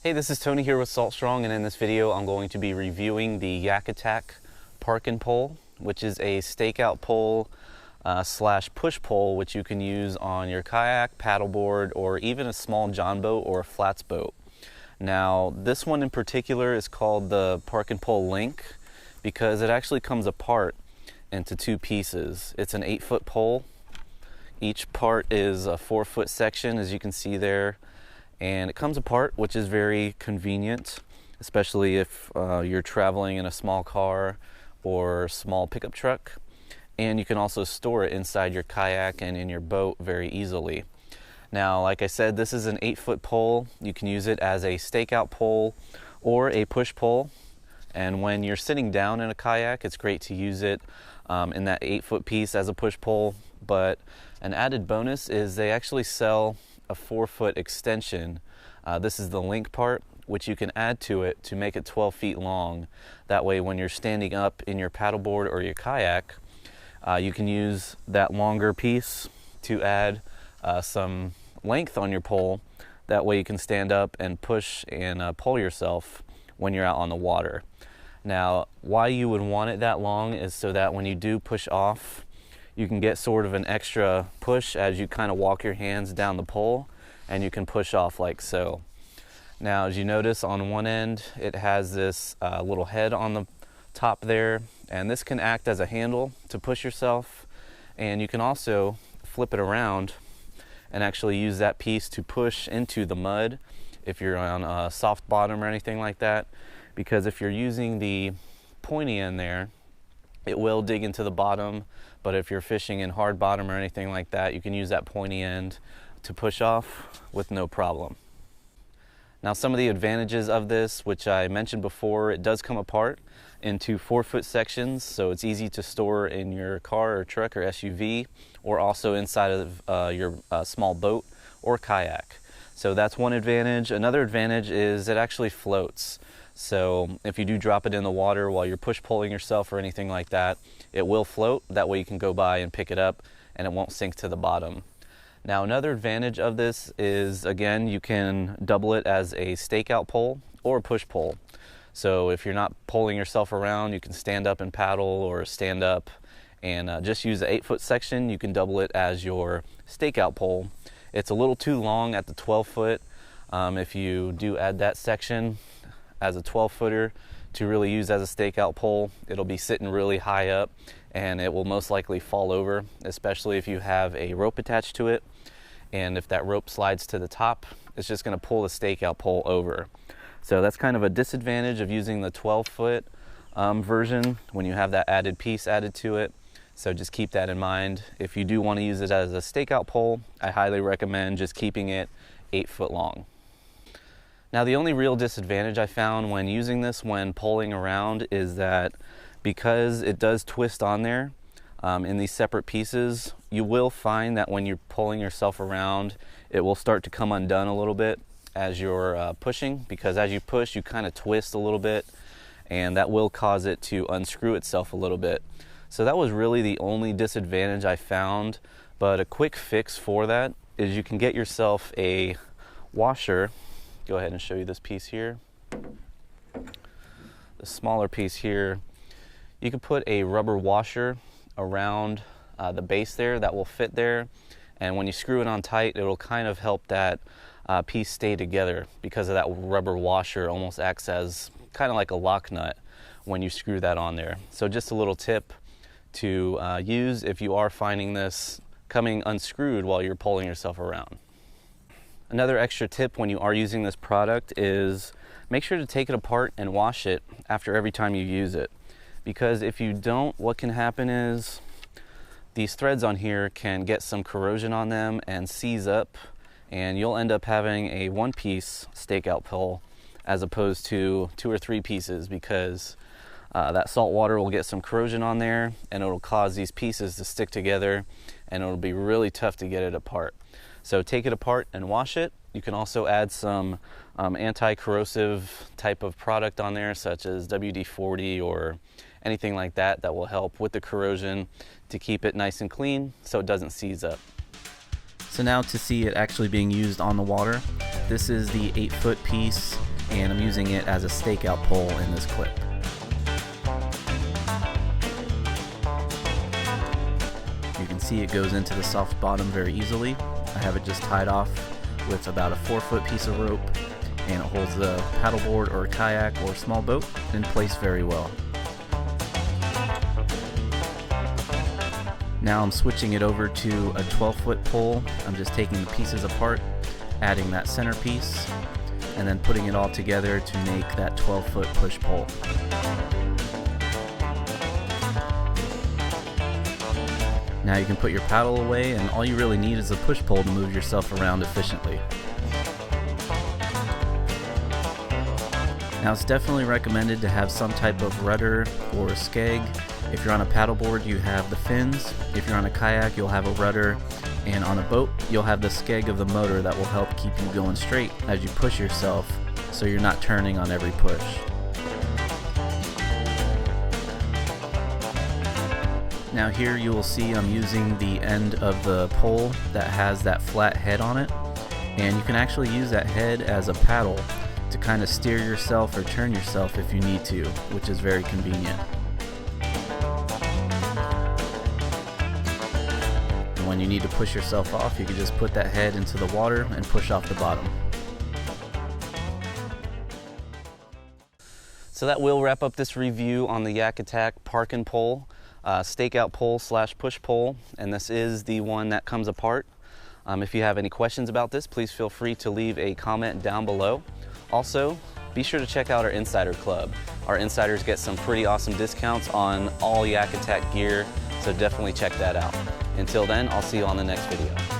Hey, this is Tony here with Salt Strong, and in this video I'm going to be reviewing the YakAttack ParkNPole, which is a stakeout pole slash push pole which you can use on your kayak, paddleboard, or even a small john boat or a flats boat. Now this one in particular is called the ParkNPole Link because it actually comes apart into two pieces. It's an 8-foot pole. Each part is a 4-foot section, as you can see there. And it comes apart, which is very convenient, especially if you're traveling in a small car or small pickup truck. And you can also store it inside your kayak and in your boat very easily. Now, like I said, this is an 8-foot pole. You can use it as a stakeout pole or a push pole. And when you're sitting down in a kayak, it's great to use it in that 8-foot piece as a push pole. But an added bonus is they actually sell a 4-foot extension. This is the link part, which you can add to it to make it 12 feet long. That way when you're standing up in your paddleboard or your kayak, you can use that longer piece to add some length on your pole. That way you can stand up and push and pull yourself when you're out on the water. Now, why you would want it that long is so that when you do push off, you can get sort of an extra push as you kind of walk your hands down the pole, and you can push off like so. Now, as you notice on one end, it has this little head on the top there, and this can act as a handle to push yourself. And you can also flip it around and actually use that piece to push into the mud if you're on a soft bottom or anything like that. Because if you're using the pointy end there, it will dig into the bottom, but if you're fishing in hard bottom or anything like that, you can use that pointy end to push off with no problem. Now, some of the advantages of this, which I mentioned before, it does come apart into 4-foot sections, so it's easy to store in your car or truck or SUV, or also inside of your small boat or kayak. So that's one advantage. Another advantage is it actually floats. So if you do drop it in the water while you're push pulling yourself or anything like that, it will float. That way you can go by and pick it up and it won't sink to the bottom. Now, another advantage of this is, again, you can double it as a stakeout pole or a push pole. So if you're not pulling yourself around, you can stand up and paddle or stand up and just use the 8-foot section. You can double it as your stakeout pole. It's a little too long at the 12-foot. If you do add that section as a 12-footer to really use as a stakeout pole, it'll be sitting really high up and it will most likely fall over, especially if you have a rope attached to it. And if that rope slides to the top, it's just going to pull the stakeout pole over. So that's kind of a disadvantage of using the 12-foot version when you have that added piece added to it. So just keep that in mind. If you do want to use it as a stakeout pole, I highly recommend just keeping it 8 foot long. Now, the only real disadvantage I found when using this when poling around is that because it does twist on there in these separate pieces, you will find that when you're pulling yourself around, it will start to come undone a little bit as you're pushing, because as you push, you kind of twist a little bit, and that will cause it to unscrew itself a little bit. So that was really the only disadvantage I found, but a quick fix for that is you can get yourself a washer. Go ahead and show you this piece here. The smaller piece here, you can put a rubber washer around the base there that will fit there, and when you screw it on tight, it'll kind of help that piece stay together, because of that rubber washer almost acts as kind of like a lock nut when you screw that on there. So just a little tip to use if you are finding this coming unscrewed while you're pulling yourself around. Another extra tip when you are using this product is make sure to take it apart and wash it after every time you use it. Because if you don't, what can happen is these threads on here can get some corrosion on them and seize up, and you'll end up having a 1-piece stakeout pole as opposed to 2 or 3 pieces, because that salt water will get some corrosion on there and it'll cause these pieces to stick together, and it'll be really tough to get it apart. So take it apart and wash it. You can also add some anti-corrosive type of product on there, such as WD-40 or anything like that, that will help with the corrosion to keep it nice and clean so it doesn't seize up. So now to see it actually being used on the water, this is the 8-foot piece and I'm using it as a stakeout pole in this clip. You can see it goes into the soft bottom very easily. I have it just tied off with about a 4-foot piece of rope, and it holds the paddleboard or a kayak or small boat in place very well. Now I'm switching it over to a 12-foot pole. I'm just taking the pieces apart, adding that center piece, and then putting it all together to make that 12-foot push pole. Now you can put your paddle away, and all you really need is a push pole to move yourself around efficiently. Now it's definitely recommended to have some type of rudder or a skeg. If you're on a paddleboard, you have the fins. If you're on a kayak, you'll have a rudder. And on a boat, you'll have the skeg of the motor that will help keep you going straight as you push yourself, so you're not turning on every push. Now here you will see I'm using the end of the pole that has that flat head on it, and you can actually use that head as a paddle to kind of steer yourself or turn yourself if you need to, which is very convenient. And when you need to push yourself off, you can just put that head into the water and push off the bottom. So that will wrap up this review on the YakAttack ParkNPole, stakeout pole / push pole, and this is the one that comes apart. If you have any questions about this, please feel free to leave a comment down below. Also, be sure to check out our Insider Club. Our insiders get some pretty awesome discounts on all YakAttack gear, so definitely check that out. Until then, I'll see you on the next video.